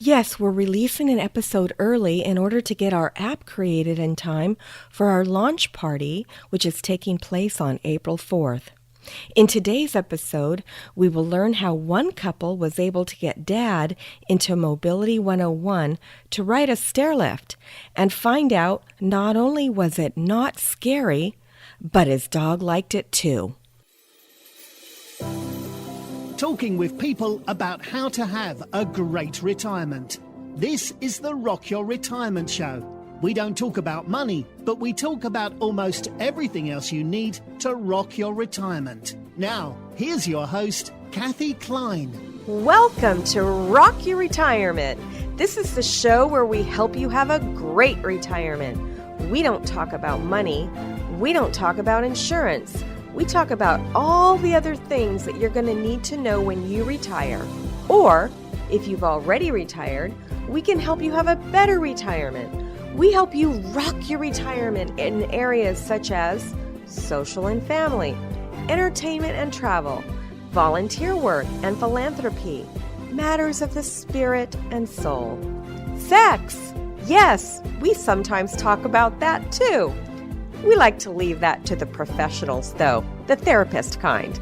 Yes, we're releasing an episode early in order to get our app created in time for our launch party, which is taking place on April 4th. In today's episode, we will learn how one couple was able to get Dad into Mobility 101 to ride a stair lift and find out not only was it not scary, but his dog liked it too. Talking with people about how to have a great retirement. This is the Rock Your Retirement Show. We don't talk about money, but we talk about almost everything else you need to rock your retirement. Now, here's your host, Kathy Klein. Welcome to Rock Your Retirement. This is the show where we help you have a great retirement. We don't talk about money. We don't talk about insurance. We talk about all the other things that you're going to need to know when you retire. Or, if you've already retired, we can help you have a better retirement. We help you rock your retirement in areas such as social and family, entertainment and travel, volunteer work and philanthropy, matters of the spirit and soul. Sex! Yes, we sometimes talk about that too. We like to leave that to the professionals, though, the therapist kind.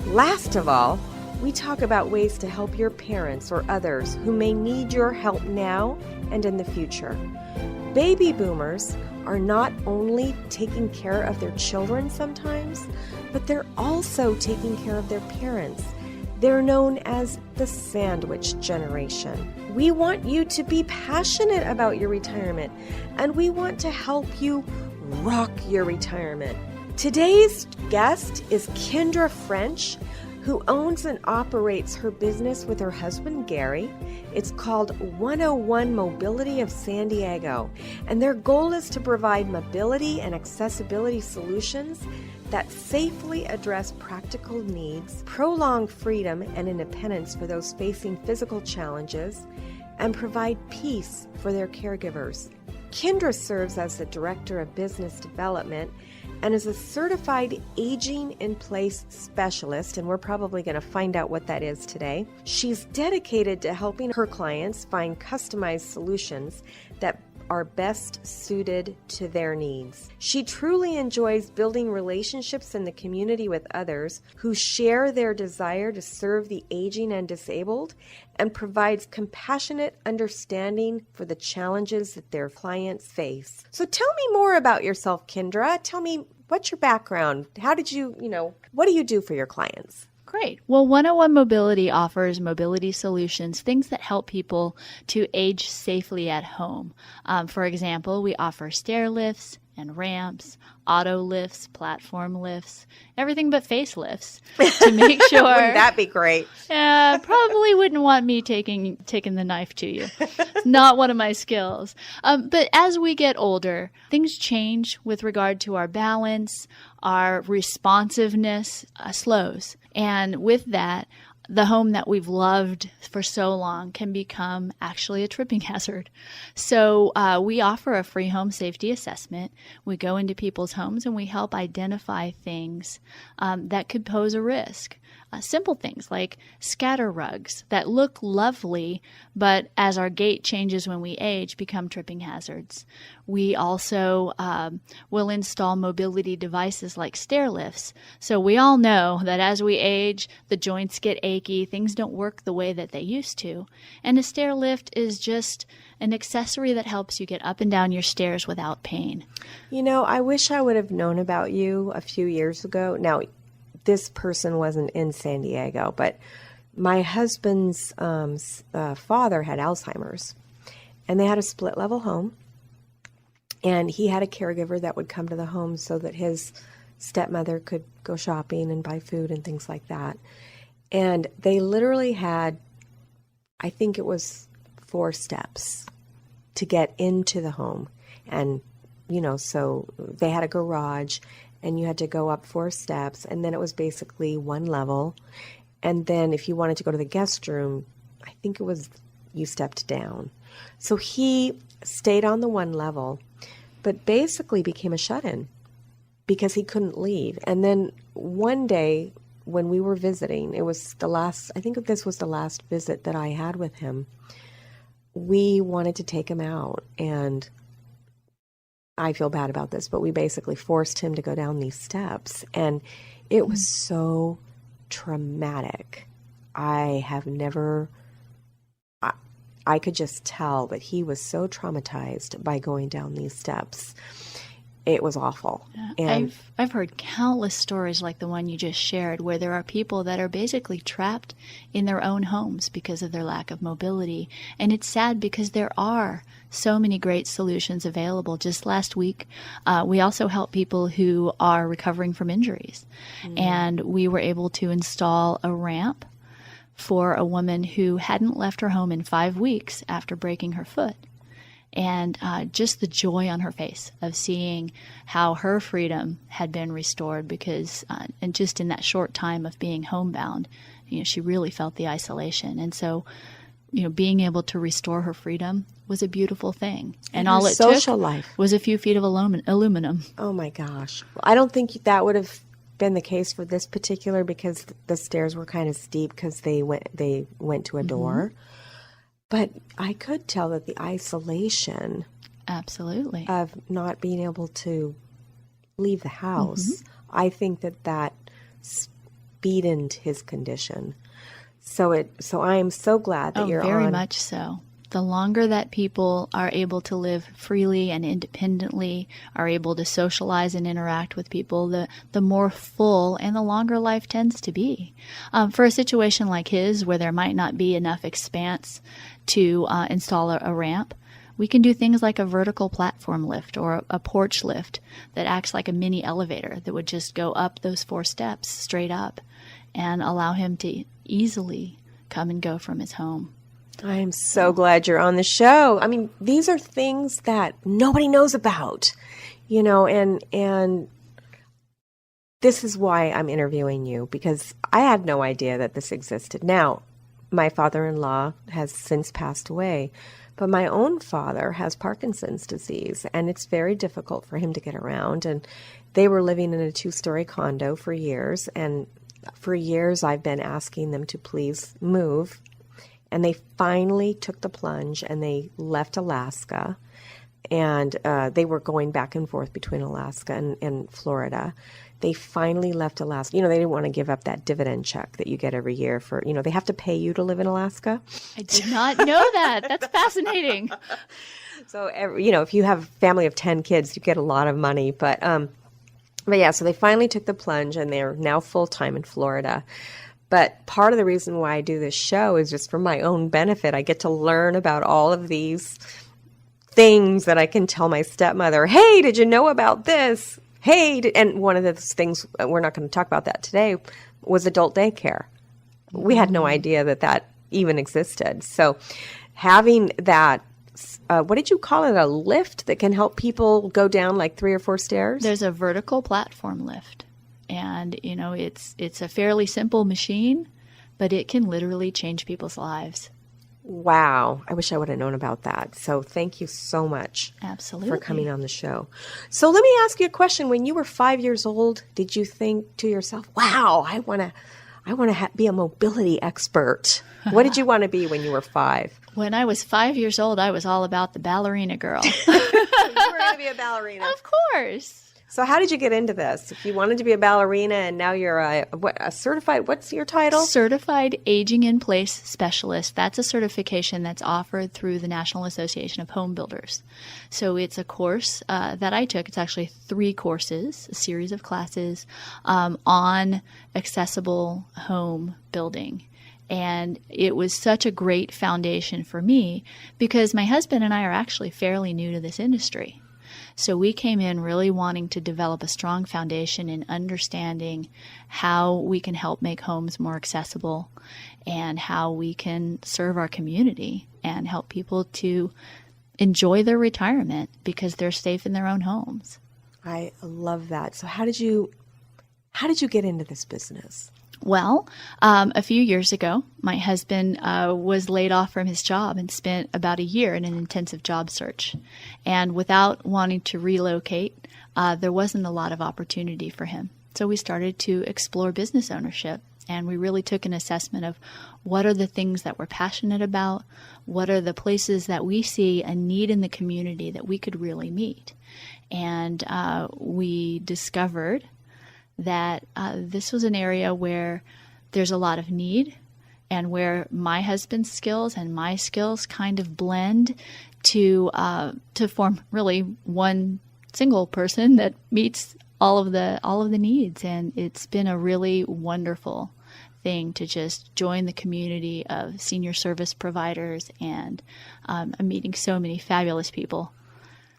Last of all, we talk about ways to help your parents or others who may need your help now and in the future. Baby boomers are not only taking care of their children sometimes, but they're also taking care of their parents. They're known as the sandwich generation. We want you to be passionate about your retirement, and we want to help you rock your retirement. Today's guest is Kendra French, who owns and operates her business with her husband Gary. It's called 101 Mobility of San Diego, and their goal is to provide mobility and accessibility solutions that safely address practical needs, prolong freedom and independence for those facing physical challenges, and provide peace for their caregivers. Kendra serves as the Director of Business Development and is a certified aging in place specialist, and we're probably going to find out what that is today. She's dedicated to helping her clients find customized solutions that are best suited to their needs. She truly enjoys building relationships in the community with others who share their desire to serve the aging and disabled, and provides compassionate understanding for the challenges that their clients face. So tell me more about yourself, Kendra. Tell me, what's your background? How did you, what do you do for your clients? Great. Well, 101 Mobility offers mobility solutions, things that help people to age safely at home. For example, we offer stair lifts and ramps, auto lifts, platform lifts, everything but facelifts to make sure. Wouldn't that be great? Probably wouldn't want me taking the knife to you. It's not one of my skills. But as we get older, things change with regard to our balance, our responsiveness slows. And with that, the home that we've loved for so long can become actually a tripping hazard. So we offer a free home safety assessment. We go into people's homes and we help identify things that could pose a risk. Simple things like scatter rugs that look lovely, but as our gait changes when we age, become tripping hazards. We also will install mobility devices like stair lifts. So we all know that as we age, the joints get achy, things don't work the way that they used to. And a stair lift is just an accessory that helps you get up and down your stairs without pain. I wish I would have known about you a few years ago. Now, this person wasn't in San Diego, but my husband's father had Alzheimer's, and they had a split-level home, and he had a caregiver that would come to the home so that his stepmother could go shopping and buy food and things like that. And they literally had, I think it was 4 steps to get into the home. And, so they had a garage, and you had to go up 4 steps, and then it was basically one level. And then if you wanted to go to the guest room, I think it was you stepped down. So he stayed on the one level, but basically became a shut-in because he couldn't leave. And then one day when we were visiting, I think this was the last visit that I had with him. we wanted to take him out, and I feel bad about this, but we basically forced him to go down these steps, and it was so traumatic. I could just tell that he was so traumatized by going down these steps. It was awful. And I've heard countless stories like the one you just shared, where there are people that are basically trapped in their own homes because of their lack of mobility. And it's sad because there are so many great solutions available. Just last week, we also help people who are recovering from injuries. And we were able to install a ramp for a woman who hadn't left her home in 5 weeks after breaking her foot. And just the joy on her face of seeing how her freedom had been restored because, and just in that short time of being homebound, she really felt the isolation. And so, being able to restore her freedom was a beautiful thing. And all it social took life was a few feet of aluminum. Oh my gosh. Well, I don't think that would have been the case for this particular, because the stairs were kind of steep because they went to a door. But I could tell that the isolation Absolutely. of not being able to leave the house, I think that speeded his condition. So I am so glad that you're very on. much so. The longer that people are able to live freely and independently, are able to socialize and interact with people, the more full and the longer life tends to be. For a situation like his, where there might not be enough expanse to install a ramp, we can do things like a vertical platform lift or a porch lift that acts like a mini elevator that would just go up those 4 steps straight up and allow him to easily come and go from his home. I am so glad you're on the show. I mean, these are things that nobody knows about, and this is why I'm interviewing you, because I had no idea that this existed. Now, my father-in-law has since passed away, but my own father has Parkinson's disease, and it's very difficult for him to get around. And they were living in a 2-story condo for years, and for years I've been asking them to please move. And they finally took the plunge and they left Alaska. And they were going back and forth between Alaska and Florida. They finally left Alaska. They didn't want to give up that dividend check that you get every year for, they have to pay you to live in Alaska. I did not know that. That's fascinating. So, if you have a family of 10 kids, you get a lot of money. But yeah, so they finally took the plunge and they're now full-time in Florida. But part of the reason why I do this show is just for my own benefit. I get to learn about all of these things that I can tell my stepmother. Hey, did you know about this? Hey, and one of the things, we're not going to talk about that today, was adult daycare. We had no idea that even existed. So having that, what did you call it, a lift that can help people go down like 3 or 4 stairs? There's a vertical platform lift. And, it's a fairly simple machine, but it can literally change people's lives. Wow. I wish I would have known about that. So thank you so much for coming on the show. So let me ask you a question. When you were 5 years old, did you think to yourself, wow, I want to be a mobility expert? What did you want to be when you were 5? When I was 5 years old, I was all about the ballerina girl. You were going to be a ballerina. Of course. So how did you get into this? If you wanted to be a ballerina and now you're a certified, what's your title? Certified Aging in Place Specialist. That's a certification that's offered through the National Association of Home Builders. So it's a course that I took. It's actually 3 courses, a series of classes on accessible home building. And it was such a great foundation for me because my husband and I are actually fairly new to this industry. So we came in really wanting to develop a strong foundation in understanding how we can help make homes more accessible and how we can serve our community and help people to enjoy their retirement because they're safe in their own homes. I love that. So how did you get into this business? Well, a few years ago, my husband was laid off from his job and spent about a year in an intensive job search. And without wanting to relocate, there wasn't a lot of opportunity for him. So we started to explore business ownership. And we really took an assessment of what are the things that we're passionate about, what are the places that we see a need in the community that we could really meet. And we discovered that this was an area where there's a lot of need, and where my husband's skills and my skills kind of blend to form really one single person that meets all of the needs. And it's been a really wonderful thing to just join the community of senior service providers, and I'm meeting so many fabulous people.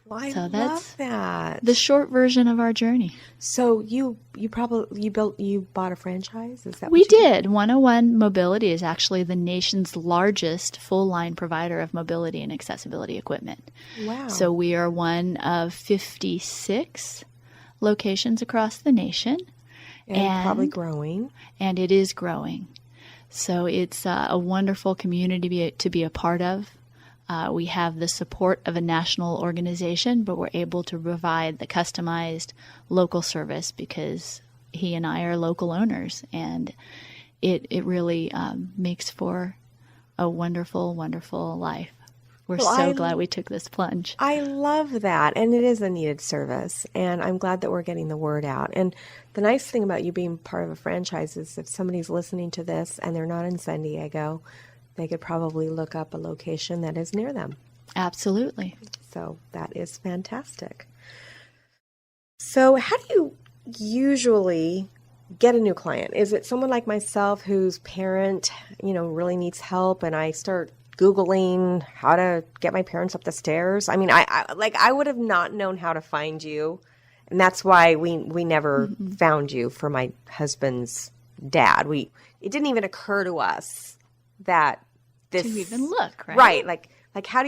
Well, I So love that. The short version of our journey. So you bought a franchise? Is that We what you did. 101 Mobility is actually the nation's largest full-line provider of mobility and accessibility equipment. Wow. So we are one of 56 locations across the nation. And probably growing. And it is growing. So it's a wonderful community to be a part of. We have the support of a national organization, but we're able to provide the customized local service because he and I are local owners, and it really makes for a wonderful, wonderful life. We're so glad we took this plunge. I love that. And it is a needed service. And I'm glad that we're getting the word out. And the nice thing about you being part of a franchise is if somebody's listening to this and they're not in San Diego, they could probably look up a location that is near them. Absolutely. So that is fantastic. So how do you usually get a new client? Is it someone like myself whose parent, really needs help, and I start Googling how to get my parents up the stairs? I mean, I would have not known how to find you. And that's why we never found you for my husband's dad. It didn't even occur to us that this to even look, right? Right. Like how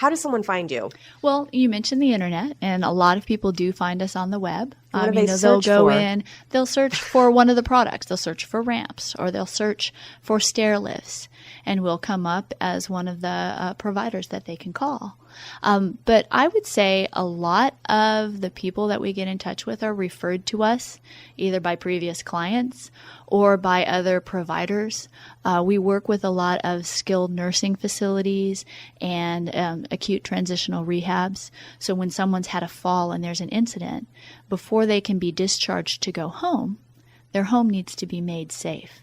does someone find you? Well, you mentioned the internet, and a lot of people do find us on the web. What do they they'll search go for? in, they'll search for one of the products. They'll search for ramps, or they'll search for stair lifts, and we'll come up as one of the providers that they can call. But I would say a lot of the people that we get in touch with are referred to us either by previous clients or by other providers. We work with a lot of skilled nursing facilities and acute transitional rehabs. So when someone's had a fall and there's an incident, before they can be discharged to go home, their home needs to be made safe.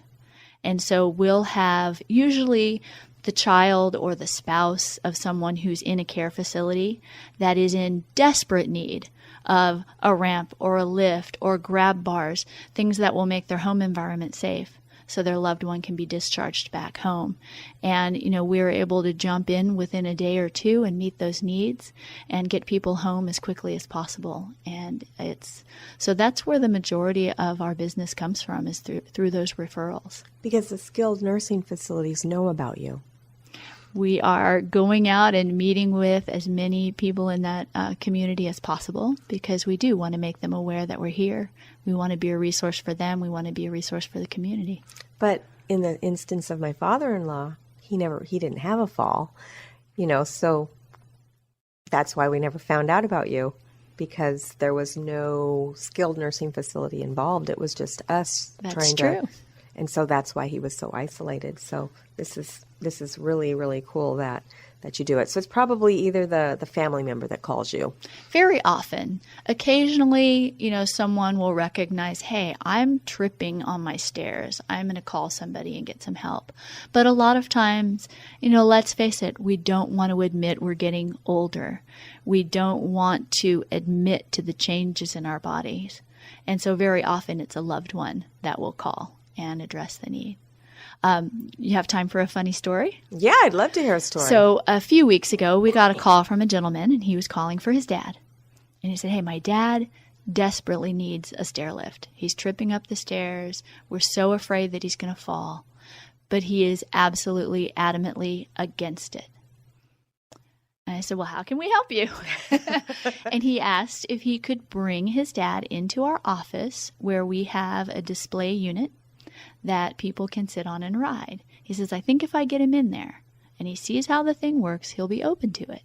And so we'll have usually the child or the spouse of someone who's in a care facility that is in desperate need of a ramp or a lift or grab bars, things that will make their home environment safe so their loved one can be discharged back home. And, we're able to jump in within a day or two and meet those needs and get people home as quickly as possible. And so that's where the majority of our business comes from, is through those referrals. Because the skilled nursing facilities know about you. We are going out and meeting with as many people in that community as possible, because we do want to make them aware that we're here. We want to be a resource for them. We want to be a resource for the community. But in the instance of my father-in-law, he didn't have a fall, so that's why we never found out about you, because there was no skilled nursing facility involved. It was just us That's true. And so that's why he was so isolated. So this is really, really cool that you do it. So it's probably either the family member that calls you. Very often. Occasionally, someone will recognize, hey, I'm tripping on my stairs. I'm going to call somebody and get some help. But a lot of times, let's face it, we don't want to admit we're getting older. We don't want to admit to the changes in our bodies. And so very often it's a loved one that will call and address the need. You have time for a funny story? Yeah, I'd love to hear a story. So a few weeks ago, we got a call from a gentleman, and he was calling for his dad. And he said, hey, my dad desperately needs a stair lift. He's tripping up the stairs. We're so afraid that he's going to fall. But he is absolutely, adamantly against it. And I said, well, how can we help you? And he asked if he could bring his dad into our office where we have a display unit that people can sit on and ride. He says, I think if I get him in there and he sees how the thing works, he'll be open to it.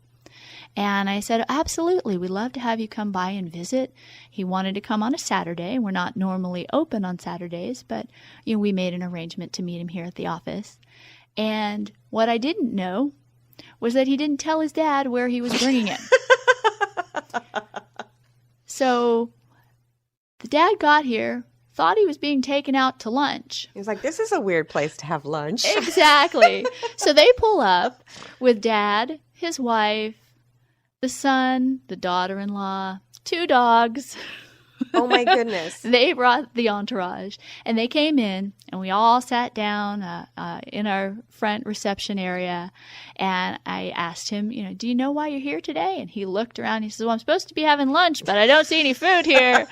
And I said, absolutely, we'd love to have you come by and visit. He wanted to come on a Saturday. We're not normally open on Saturdays, but we made an arrangement to meet him here at the office. And what I didn't know was that he didn't tell his dad where he was bringing him. So the dad got here, thought he was being taken out to lunch. He was like, this is a weird place to have lunch. Exactly. So they pull up with Dad, his wife, the son, the daughter-in-law, 2 dogs. Oh, my goodness. They brought the entourage, and they came in, and we all sat down in our front reception area, and I asked him, do you know why you're here today? And he looked around, and he said, well, I'm supposed to be having lunch, but I don't see any food here.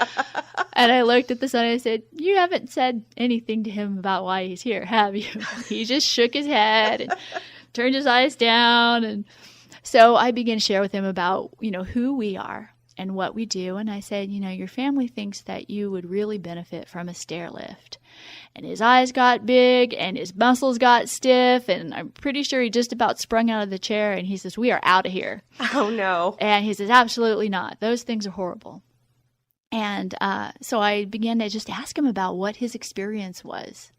And I looked at the son, and I said, you haven't said anything to him about why he's here, have you? He just shook his head and turned his eyes down, and so I began to share with him about, who we are and what we do. And I said, your family thinks that you would really benefit from a stair lift. And his eyes got big and his muscles got stiff. And I'm pretty sure he just about sprung out of the chair. And he says, we are out of here. Oh, no. And he says, absolutely not. Those things are horrible. And so I began to just ask him about what his experience was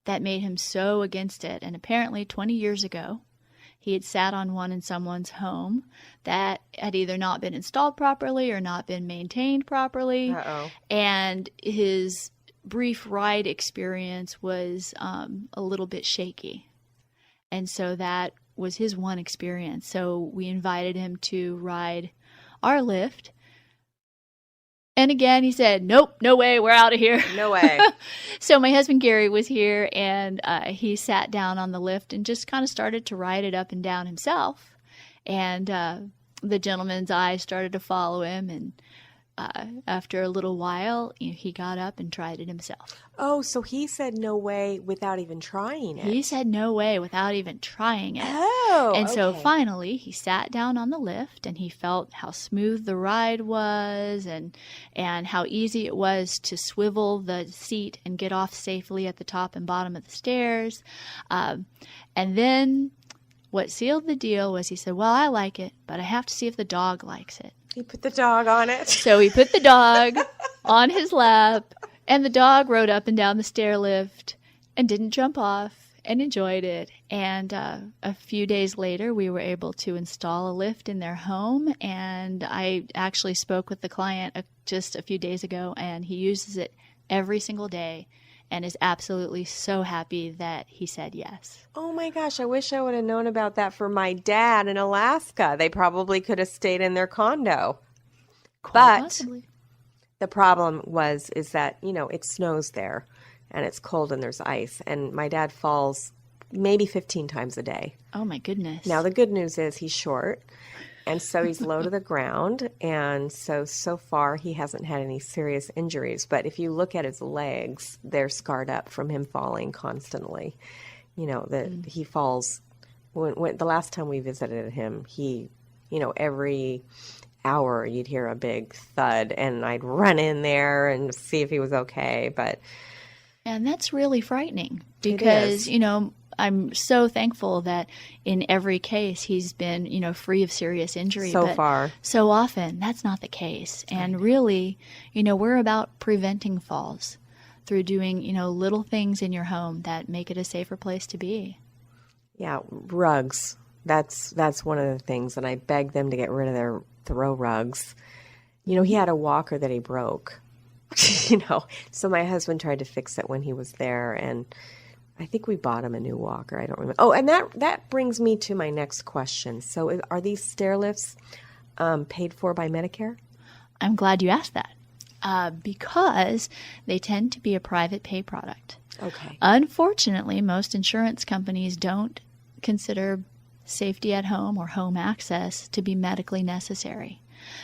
that made him so against it. And apparently 20 years ago, he had sat on one in someone's home that had either not been installed properly or not been maintained properly. Uh-oh. And his brief ride experience was a little bit shaky. And so that was his one experience. So we invited him to ride our lift. And again, he said, nope, no way, we're out of here. No way. So my husband, Gary, was here, and he sat down on the lift and just kind of started to ride it up and down himself. And the gentleman's eyes started to follow him, and after a little while, he got up and tried it himself. Oh, so he said no way without even trying it. He said no way without even trying it. Oh, And so okay. finally, he sat down on the lift, and he felt how smooth the ride was and how easy it was to swivel the seat and get off safely at the top and bottom of the stairs. And then what sealed the deal was he said, well, I like it, but I have to see if the dog likes it. He put the dog on it. So he put the dog on his lap, and the dog rode up and down the stair lift and didn't jump off and enjoyed it. And a few days later, we were able to install a lift in their home, and I actually spoke with the client just a few days ago, and he uses it every single day and is absolutely so happy that he said yes. Oh my gosh, I wish I would have known about that for my dad in Alaska. They probably could have stayed in their condo. Quite possibly. The problem is that, it snows there and it's cold and there's ice. And my dad falls maybe 15 times a day. Oh my goodness. Now, the good news is he's short. And so he's low to the ground. And so far he hasn't had any serious injuries. But if you look at his legs, they're scarred up from him falling constantly. He falls. When the last time we visited him, he, every hour you'd hear a big thud, and I'd run in there and see if he was okay. And that's really frightening because, I'm so thankful that in every case he's been, free of serious injury. So but far. So often that's not the case. And really, we're about preventing falls through doing, little things in your home that make it a safer place to be. Yeah, rugs. That's one of the things. And I begged them to get rid of their throw rugs. He had a walker that he broke, so my husband tried to fix it when he was there, and I think we bought him a new walker. I don't remember. Oh, and that brings me to my next question. So are these stair lifts paid for by Medicare? I'm glad you asked that because they tend to be a private pay product. Okay. Unfortunately, most insurance companies don't consider safety at home or home access to be medically necessary.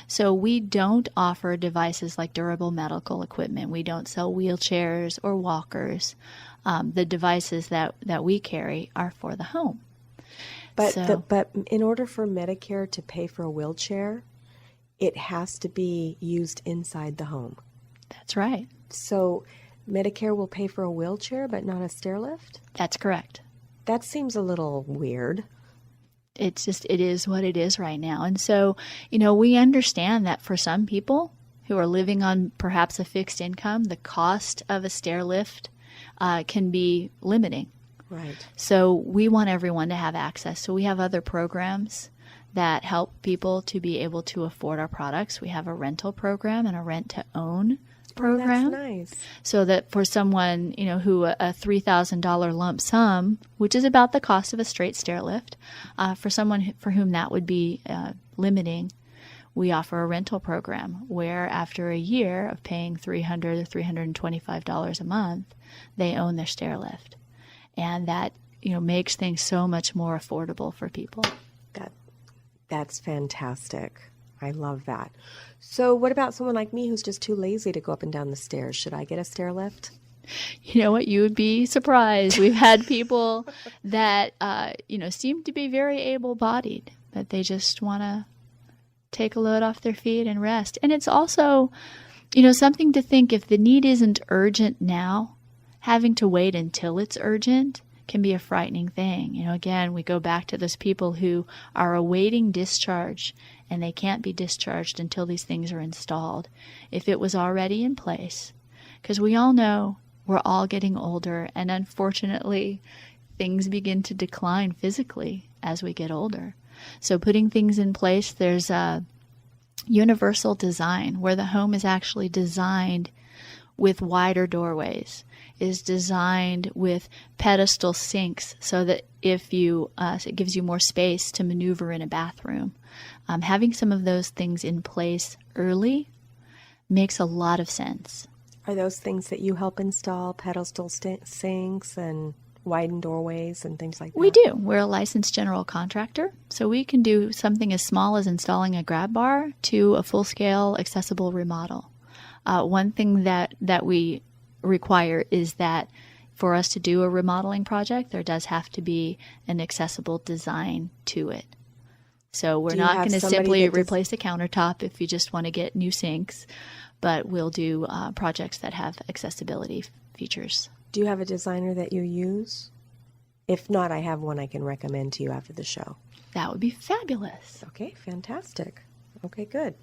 So we don't offer devices like durable medical equipment. We don't sell wheelchairs or walkers. The devices that we carry are for the home. But in order for Medicare to pay for a wheelchair, it has to be used inside the home. That's right. So Medicare will pay for a wheelchair but not a stair lift? That's correct. That seems a little weird. It is what it is right now. And so, we understand that for some people who are living on perhaps a fixed income, the cost of a stair lift can be limiting. Right. So we want everyone to have access. So we have other programs that help people to be able to afford our products. We have a rental program and a rent-to-own program. Oh, that's nice. So that for someone, who a $3,000 lump sum, which is about the cost of a straight stair lift, for someone for whom that would be limiting, we offer a rental program where after a year of paying $300 to $325 a month, they own their stair lift. And that, makes things so much more affordable for people. That's fantastic. I love that. So what about someone like me who's just too lazy to go up and down the stairs? Should I get a stair lift? You know what? You would be surprised. We've had people that, seem to be very able-bodied, but they just want to take a load off their feet and rest. And it's also, something to think, if the need isn't urgent now, having to wait until it's urgent can be a frightening thing. Again, we go back to those people who are awaiting discharge and they can't be discharged until these things are installed. If it was already in place, because we all know we're all getting older, and unfortunately, things begin to decline physically as we get older. So putting things in place, there's a universal design where the home is actually designed with wider doorways, is designed with pedestal sinks so that it gives you more space to maneuver in a bathroom. Having some of those things in place early makes a lot of sense. Are those things that you help install, pedestal sinks and widened doorways and things like that? We do. We're a licensed general contractor, so we can do something as small as installing a grab bar to a full-scale accessible remodel. One thing that we require is that for us to do a remodeling project, there does have to be an accessible design to it. So we're not going to simply replace a countertop if you just want to get new sinks, but we'll do projects that have accessibility features. Do you have a designer that you use? If not, I have one I can recommend to you after the show. That would be fabulous. Okay, fantastic. Okay, good.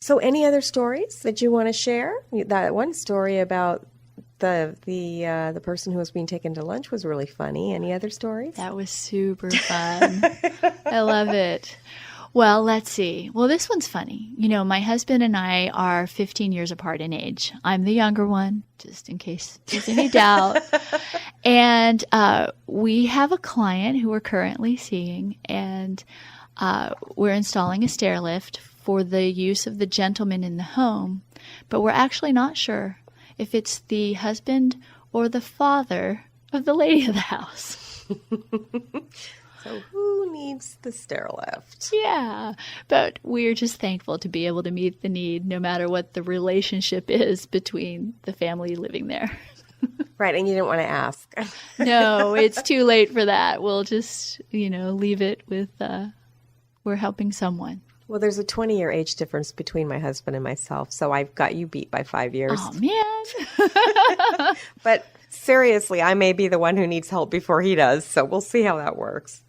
So any other stories that you want to share? That one story about the person who was being taken to lunch was really funny. Any other stories? That was super fun. I love it. Well, let's see. Well, this one's funny. My husband and I are 15 years apart in age. I'm the younger one, just in case there's any doubt. And we have a client who we're currently seeing, and we're installing a stair lift for the use of the gentleman in the home, but we're actually not sure if it's the husband or the father of the lady of the house. So who needs the stair lift? Yeah, but we're just thankful to be able to meet the need no matter what the relationship is between the family living there. Right, and you didn't want to ask. No, it's too late for that. We'll just, leave it with we're helping someone. Well, there's a 20-year age difference between my husband and myself, so I've got you beat by 5 years. Oh, man. But seriously, I may be the one who needs help before he does, so we'll see how that works.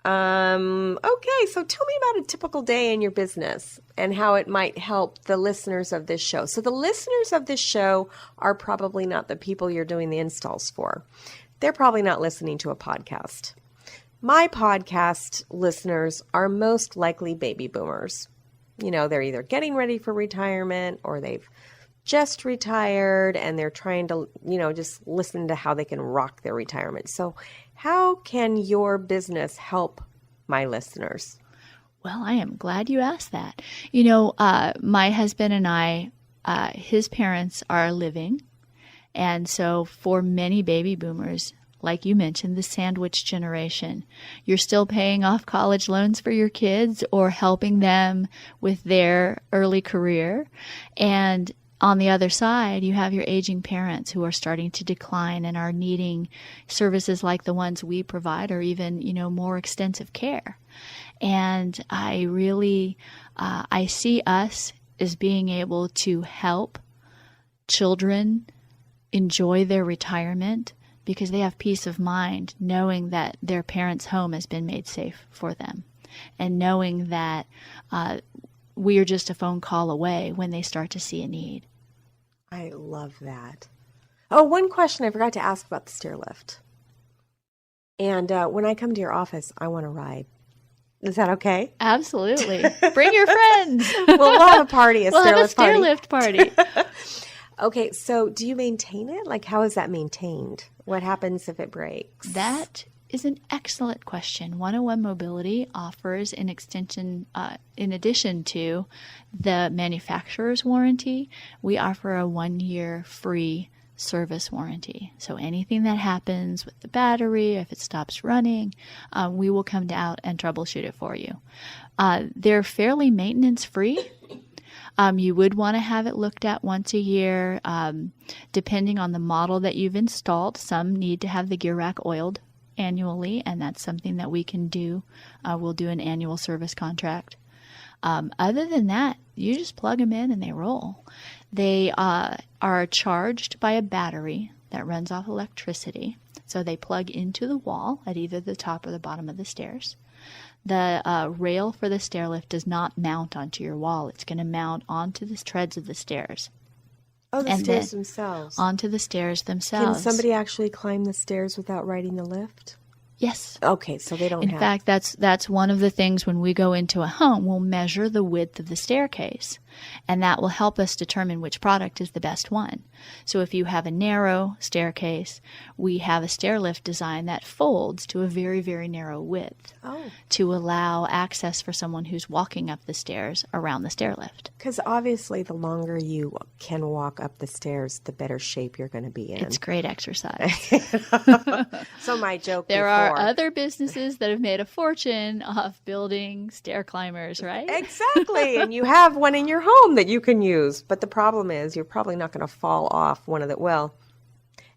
Okay, so tell me about a typical day in your business and how it might help the listeners of this show. So the listeners of this show are probably not the people you're doing the installs for. They're probably not listening to a podcast. My podcast listeners are most likely baby boomers. They're either getting ready for retirement or they've just retired and they're trying to, just listen to how they can rock their retirement. So how can your business help my listeners? Well, I am glad you asked that. My husband and I, his parents are living. And so for many baby boomers, like you mentioned, the sandwich generation, you're still paying off college loans for your kids or helping them with their early career. And on the other side, you have your aging parents who are starting to decline and are needing services like the ones we provide or even, more extensive care. And I really, I see us as being able to help children enjoy their retirement, because they have peace of mind knowing that their parents' home has been made safe for them, and knowing that we are just a phone call away when they start to see a need. I love that. Oh, one question I forgot to ask about the stair lift. And when I come to your office, I want to ride. Is that okay? Absolutely. Bring your friends. We'll have a party, We'll have a stair lift party. Okay, so do you maintain it? Like, how is that maintained? What happens if it breaks? That is an excellent question. 101 Mobility offers an extension, in addition to the manufacturer's warranty, we offer a 1-year free service warranty. So anything that happens with the battery, if it stops running, we will come out and troubleshoot it for you. They're fairly maintenance free. You would want to have it looked at once a year, depending on the model that you've installed. Some need to have the gear rack oiled annually, and that's something that we can do. We'll do an annual service contract. Other than that, you just plug them in and they roll. They are charged by a battery that runs off electricity. So they plug into the wall at either the top or the bottom of the stairs. The rail for the stair lift does not mount onto your wall. It's going to mount onto the treads of the stairs. Oh, the and stairs themselves. Onto the stairs themselves. Can somebody actually climb the stairs without riding the lift? Yes. Okay, so they don't In have... fact, that's one of the things when we go into a home, we'll measure the width of the staircase, and that will help us determine which product is the best one. So if you have a narrow staircase, we have a stair lift design that folds to a very, very narrow width to allow access for someone who's walking up the stairs around the stair lift. Because obviously the longer you can walk up the stairs, the better shape you're going to be in. It's great exercise. So my joke There are other businesses that have made a fortune off building stair climbers, right? Exactly. And you have one in your home that you can use. But the problem is you're probably not going to fall off one of the, well,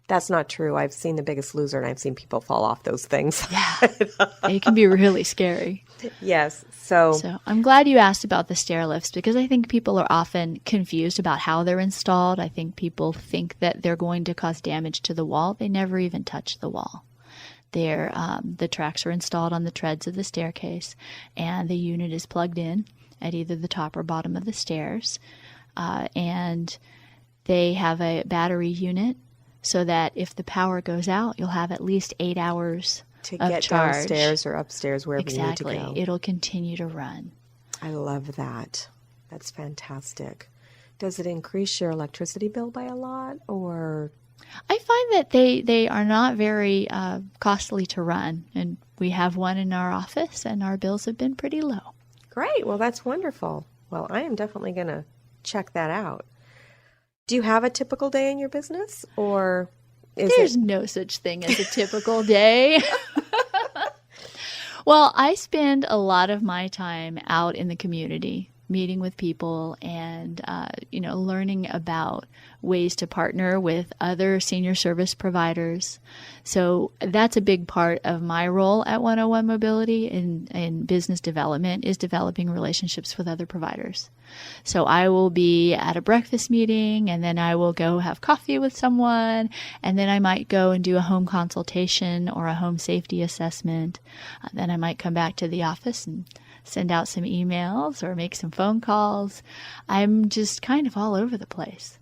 that's not true. I've seen The Biggest Loser and I've seen people fall off those things. Yeah. It can be really scary. Yes. So I'm glad you asked about the stair lifts, because I think people are often confused about how they're installed. I think people think that they're going to cause damage to the wall. They never even touch the wall. The tracks are installed on the treads of the staircase, and the unit is plugged in at either the top or bottom of the stairs. And they have a battery unit so that if the power goes out, you'll have at least 8 hours to of get charge. Downstairs or upstairs, wherever you need to go. Exactly. It'll continue to run. I love that. That's fantastic. Does it increase your electricity bill by a lot, or? I find that they are not very costly to run, and we have one in our office, and our bills have been pretty low. Great. Well, that's wonderful. Well, I am definitely going to check that out. Do you have a typical day in your business, or There's no such thing as a typical day. Well, I spend a lot of my time out in the community, meeting with people and, learning about ways to partner with other senior service providers. So that's a big part of my role at 101 Mobility in business development, is developing relationships with other providers. So I will be at a breakfast meeting, and then I will go have coffee with someone, and then I might go and do a home consultation or a home safety assessment. Then I might come back to the office and send out some emails or make some phone calls. I'm just kind of all over the place.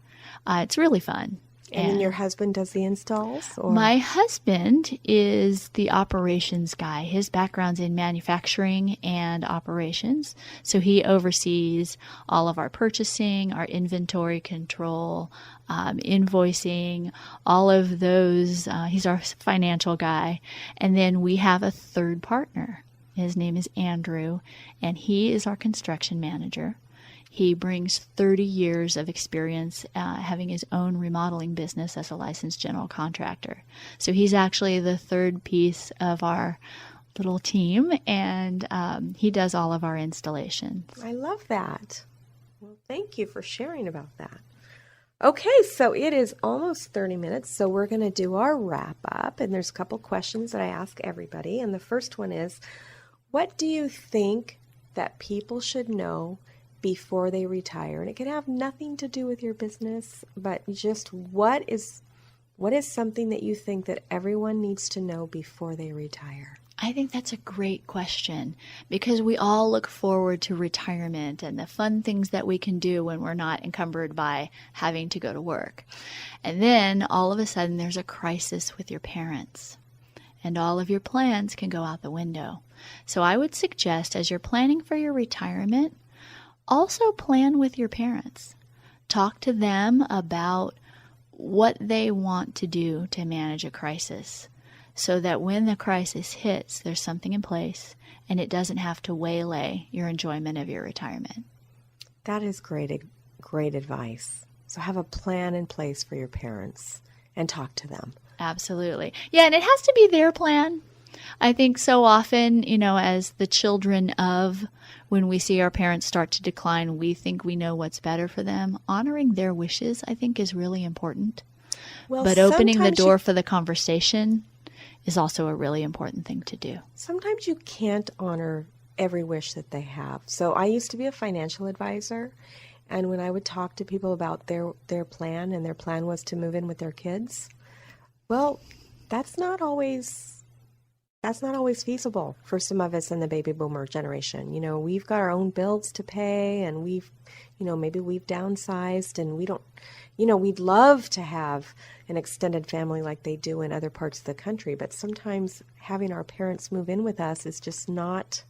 It's really fun. And then your husband does the installs? Or? My husband is the operations guy. His background's in manufacturing and operations. So he oversees all of our purchasing, our inventory control, invoicing, all of those. He's our financial guy. And then we have a third partner. His name is Andrew, and he is our construction manager. He brings 30 years of experience having his own remodeling business as a licensed general contractor. So he's actually the third piece of our little team, and he does all of our installations. I love that. Well, thank you for sharing about that. Okay, so it is almost 30 minutes, so we're going to do our wrap up, and there's a couple questions that I ask everybody, and the first one is, what do you think that people should know before they retire? And it can have nothing to do with your business, but just what is What is something that you think that everyone needs to know before they retire? I think that's a great question because we all look forward to retirement and the fun things that we can do when we're not encumbered by having to go to work. And then all of a sudden there's a crisis with your parents and all of your plans can go out the window. So I would suggest as you're planning for your retirement, also plan with your parents. Talk to them about what they want to do to manage a crisis, so that when the crisis hits, there's something in place and it doesn't have to waylay your enjoyment of your retirement. That is great advice. So have a plan in place for your parents and talk to them. Absolutely. Yeah, and it has to be their plan. I think so often, as the children of, when we see our parents start to decline, we think we know what's better for them. Honoring their wishes, I think, is really important. Well, but opening the door for the conversation is also a really important thing to do. Sometimes you can't honor every wish that they have. So I used to be a financial advisor, and when I would talk to people about their plan, and their plan was to move in with their kids, well, that's not always feasible for some of us in the baby boomer generation. We've got our own bills to pay, and maybe we've downsized, and we don't, we'd love to have an extended family like they do in other parts of the country, but sometimes having our parents move in with us is just not.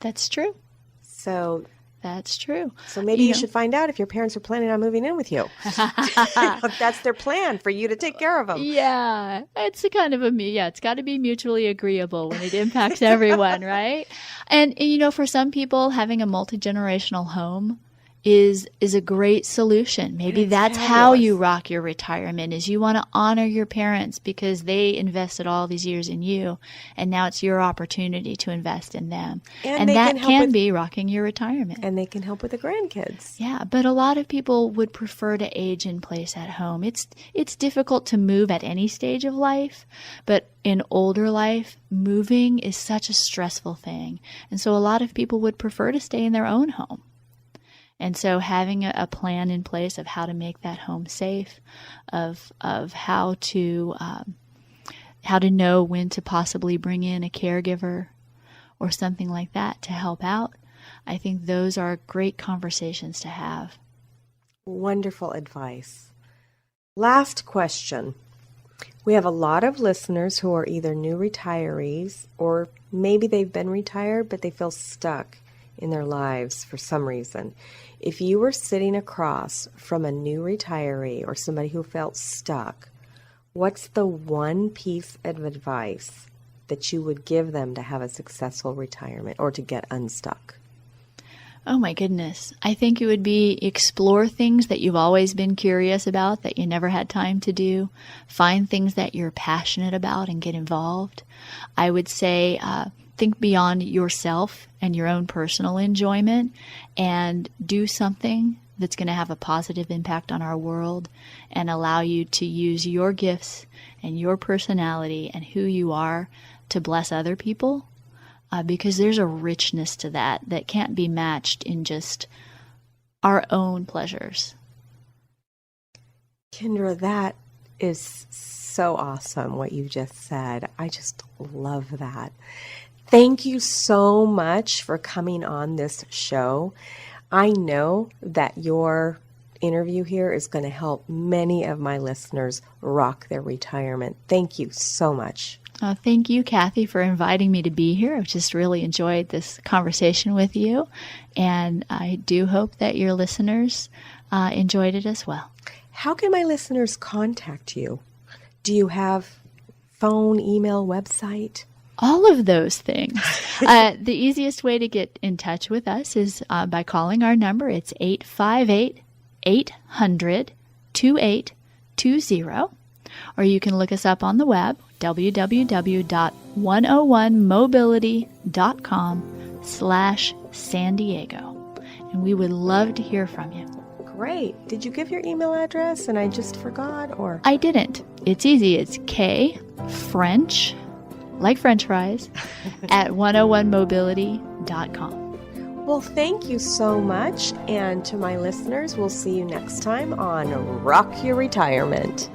That's true. So that's true. So maybe you should find out if your parents are planning on moving in with you. That's their plan, for you to take care of them. Yeah, it's it's got to be mutually agreeable when it impacts everyone, right? And for some people, having a multi-generational home is a great solution. Maybe that's how you rock your retirement, is you want to honor your parents because they invested all these years in you, and now it's your opportunity to invest in them. And that can be rocking your retirement. And they can help with the grandkids. Yeah, but a lot of people would prefer to age in place at home. It's difficult to move at any stage of life, but in older life, moving is such a stressful thing. And so a lot of people would prefer to stay in their own home. And so having a plan in place of how to make that home safe, of how to know when to possibly bring in a caregiver or something like that to help out, I think those are great conversations to have. Wonderful advice. Last question. We have a lot of listeners who are either new retirees, or maybe they've been retired but they feel stuck in their lives for some reason. If you were sitting across from a new retiree or somebody who felt stuck, what's the one piece of advice that you would give them to have a successful retirement or to get unstuck? Oh my goodness. I think it would be explore things that you've always been curious about that you never had time to do. Find things that you're passionate about and get involved. I would say think beyond yourself and your own personal enjoyment and do something that's going to have a positive impact on our world and allow you to use your gifts and your personality and who you are to bless other people. Because there's a richness to that can't be matched in just our own pleasures. Kendra, that is so awesome what you just said. I just love that. Thank you so much for coming on this show. I know that your interview here is going to help many of my listeners rock their retirement. Thank you so much. Thank you, Kathy, for inviting me to be here. I've just really enjoyed this conversation with you, and I do hope that your listeners enjoyed it as well. How can my listeners contact you? Do you have phone, email, website? All of those things. The easiest way to get in touch with us is by calling our number. It's 858-800-2820. Or you can look us up on the web, www.101mobility.com/San Diego. And we would love to hear from you. Great. Did you give your email address and I just forgot, or? I didn't. It's easy. It's French, like French fries, at 101mobility.com. Well, thank you so much. And to my listeners, we'll see you next time on Rock Your Retirement.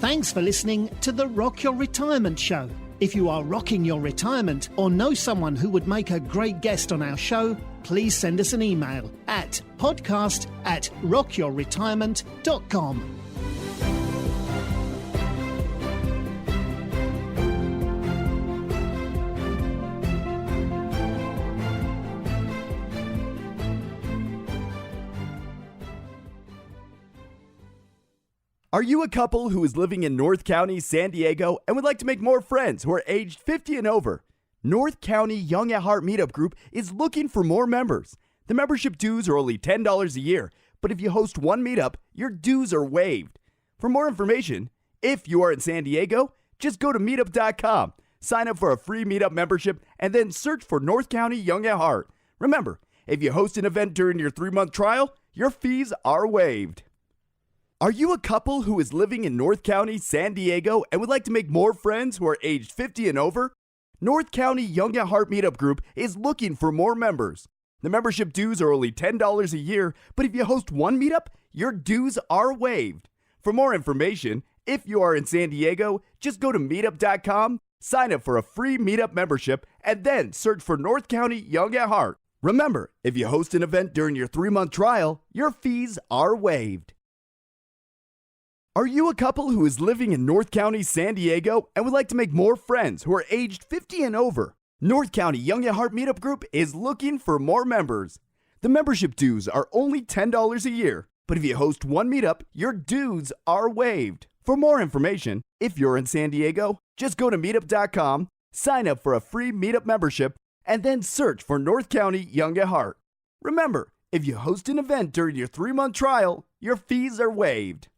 Thanks for listening to the Rock Your Retirement Show. If you are rocking your retirement or know someone who would make a great guest on our show, please send us an email at podcast@rockyourretirement.com. Are you a couple who is living in North County, San Diego, and would like to make more friends who are aged 50 and over? North County Young at Heart Meetup Group is looking for more members. The membership dues are only $10 a year, but if you host one meetup, your dues are waived. For more information, if you are in San Diego, just go to meetup.com, sign up for a free meetup membership, and then search for North County Young at Heart. Remember, if you host an event during your 3-month trial, your fees are waived. Are you a couple who is living in North County, San Diego, and would like to make more friends who are aged 50 and over? North County Young at Heart Meetup Group is looking for more members. The membership dues are only $10 a year, but if you host one meetup, your dues are waived. For more information, if you are in San Diego, just go to meetup.com, sign up for a free meetup membership, and then search for North County Young at Heart. Remember, if you host an event during your 3-month trial, your fees are waived. Are you a couple who is living in North County, San Diego, and would like to make more friends who are aged 50 and over? North County Young at Heart Meetup Group is looking for more members. The membership dues are only $10 a year, but if you host one meetup, your dues are waived. For more information, if you're in San Diego, just go to meetup.com, sign up for a free meetup membership, and then search for North County Young at Heart. Remember, if you host an event during your 3-month trial, your fees are waived.